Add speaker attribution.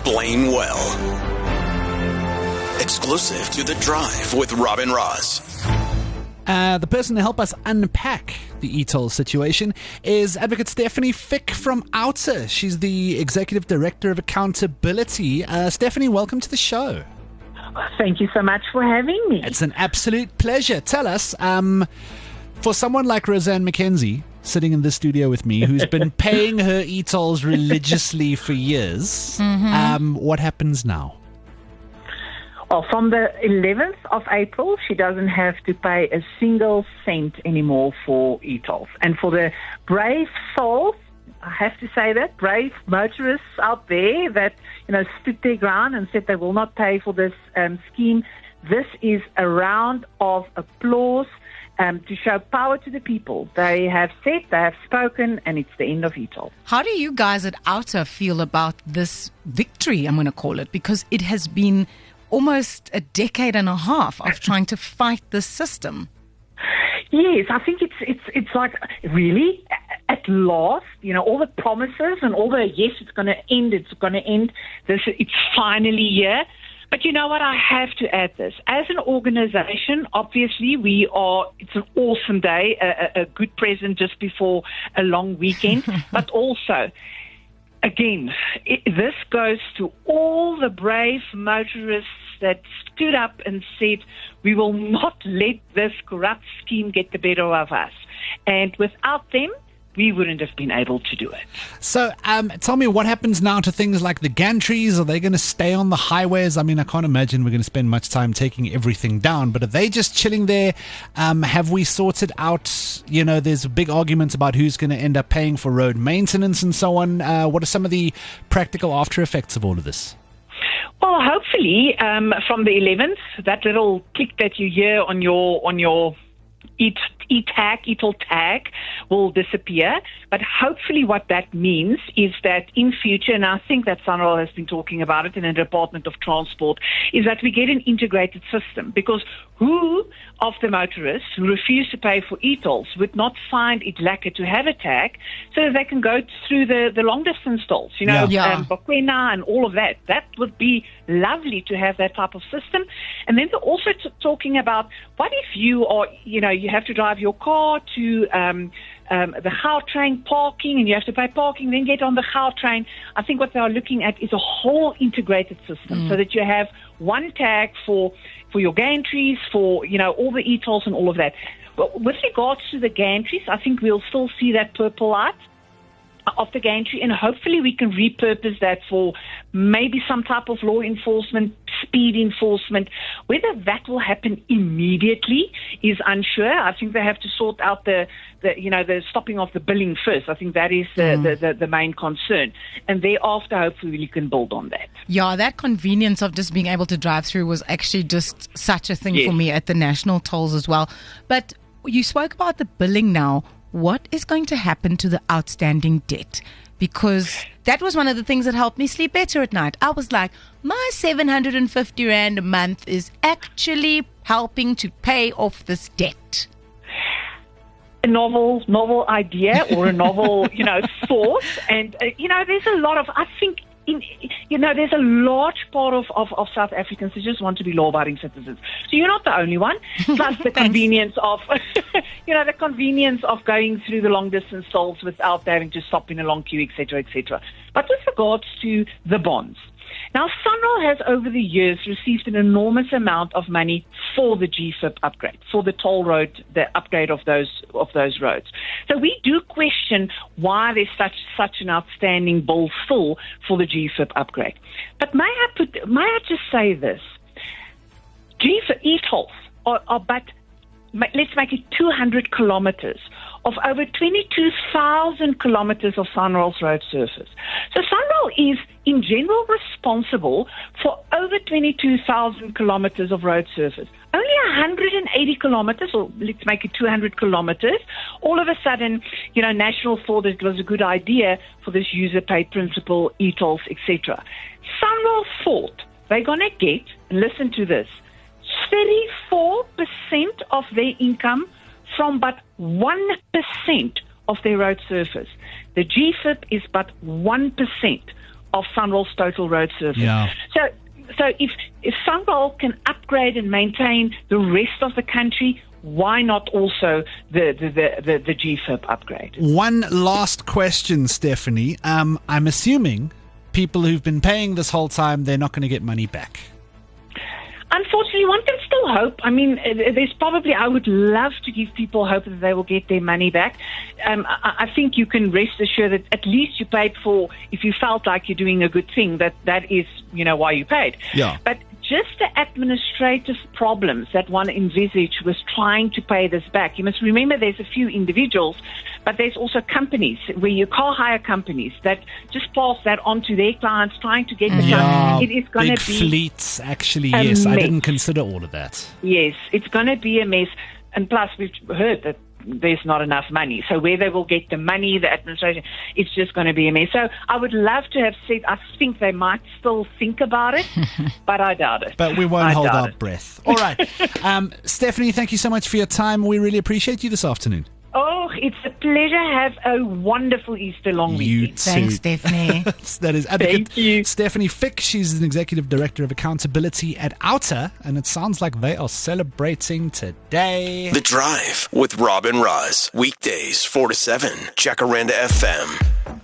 Speaker 1: explain well. Exclusive to The Drive with Robin Ross.
Speaker 2: The person to help us unpack the e-toll situation is Advocate Stephanie Fick from Outer. She's the Executive Director of Accountability. Stephanie, welcome to the show.
Speaker 3: Thank you so much for having me.
Speaker 2: It's an absolute pleasure. Tell us, for someone like Roseanne McKenzie, sitting in the studio with me, who's been paying her e-tolls religiously for years, what happens now?
Speaker 3: Well, from the 11th of April, she doesn't have to pay a single cent anymore for e-tolls. And for the brave souls, I have to say that, brave motorists out there that, stood their ground and said they will not pay for this scheme, this is a round of applause to show power to the people. They have said, they have spoken, and it's the end of e-toll.
Speaker 4: How do you guys at Outer feel about this victory, I'm going to call it, because it has been almost a decade and a half of trying to fight this system?
Speaker 3: Yes, I think it's like, really, at last, all the promises and all the, yes, it's going to end, it's finally here. But you know what, I have to add this. As an organization, obviously, it's an awesome day, a good present just before a long weekend, but also, again, this goes to all the brave motorists that stood up and said, we will not let this corrupt scheme get the better of us. And without them, we wouldn't have been able to do it.
Speaker 2: So tell me, what happens now to things like the gantries? Are they going to stay on the highways? I mean, I can't imagine we're going to spend much time taking everything down, but are they just chilling there? Have we sorted out, there's big arguments about who's going to end up paying for road maintenance and so on. What are some of the practical after effects of all of this?
Speaker 3: Well, hopefully, from the 11th, that little click that you hear on your e-toll tag will disappear. But hopefully what that means is that in future, and I think that SANRAL has been talking about it in the Department of Transport, is that we get an integrated system. Because who of the motorists who refuse to pay for e-tolls would not find it lekker to have a tag so that they can go through the long-distance tolls, Bokwena and all of that. That would be lovely to have that type of system. And then they're also talking about, what if you are, you have to drive your car to the Gautrain parking, and you have to pay parking, then get on the Gautrain. I think what they are looking at is a whole integrated system so that you have one tag for your gantries, for, all the e-tolls and all of that. But with regards to the gantries, I think we'll still see that purple light of the gantry, and hopefully we can repurpose that for maybe some type of law enforcement, speed enforcement. Whether that will happen immediately is unsure. I think they have to sort out the stopping of the billing first. I think that is the main concern. And thereafter, hopefully we can build on that.
Speaker 4: Yeah, that convenience of just being able to drive through was actually just such a thing for me at the national tolls as well. But you spoke about the billing now. What is going to happen to the outstanding debt? Because that was one of the things that helped me sleep better at night. I was like, my 750 Rand a month is actually helping to pay off this debt.
Speaker 3: A novel idea or a novel, thought. And, there's a lot of, I think, there's a large part of South Africans who just want to be law-abiding citizens. So you're not the only one. Plus the convenience of, the convenience of going through the long-distance tolls without having to stop in a long queue, etc., etc. But with regards to the bonds, now SANRAL has over the years received an enormous amount of money for the GFIP upgrade, for the toll road, the upgrade of those roads. So we do question why there's such an outstanding bill still for the GFIP upgrade. But may I just say this? GFIP e-tolls are but, let's make it 200 kilometers of over 22,000 kilometers of SANRAL's road surface. So SANRAL is, in general, responsible for over 22,000 kilometers of road surface. Only 180 kilometers, or let's make it 200 kilometers, all of a sudden, National thought it was a good idea for this user-paid principle, e-tolls, etc. SANRAL thought they're going to get, listen to this, 34% of their income from but 1% of their road surface. The GFIP is but 1%. of Sunroll's total road surface.
Speaker 2: Yeah.
Speaker 3: So if Sunroll can upgrade and maintain the rest of the country, why not also the GFIP upgrade?
Speaker 2: One last question, Stephanie. I'm assuming people who've been paying this whole time, they're not going to get money back.
Speaker 3: Unfortunately, one can still hope. I mean, I would love to give people hope that they will get their money back. I think you can rest assured that at least you paid for, if you felt like you're doing a good thing, that is, why you paid.
Speaker 2: Yeah.
Speaker 3: But just the administrative problems that one envisaged was trying to pay this back. You must remember there's a few individuals, but there's also companies where you car hire companies that just pass that on to their clients, trying to get the
Speaker 2: Yeah,
Speaker 3: it is going
Speaker 2: big
Speaker 3: to be
Speaker 2: fleets, actually,
Speaker 3: a
Speaker 2: yes. I
Speaker 3: mess.
Speaker 2: didn't consider all of that.
Speaker 3: Yes, it's going to be a mess. And plus, we've heard that there's not enough money. So where they will get the money, the administration, it's just going to be a mess. So I would love to have said, I think they might still think about it, but I doubt it.
Speaker 2: But we won't hold our
Speaker 3: it.
Speaker 2: breath. All right. Stephanie, thank you so much for your time. We really appreciate you this afternoon.
Speaker 3: Oh, it's a pleasure. Have a wonderful Easter long
Speaker 2: You
Speaker 3: weekend.
Speaker 2: too.
Speaker 4: Thanks, Stephanie.
Speaker 2: That is Advocate
Speaker 3: Thank you.
Speaker 2: Stephanie Fick. She's an Executive Director of Accountability at Outer, and it sounds like they are celebrating today.
Speaker 1: The Drive with Robin Ross. Weekdays 4 to 7. Jacaranda FM.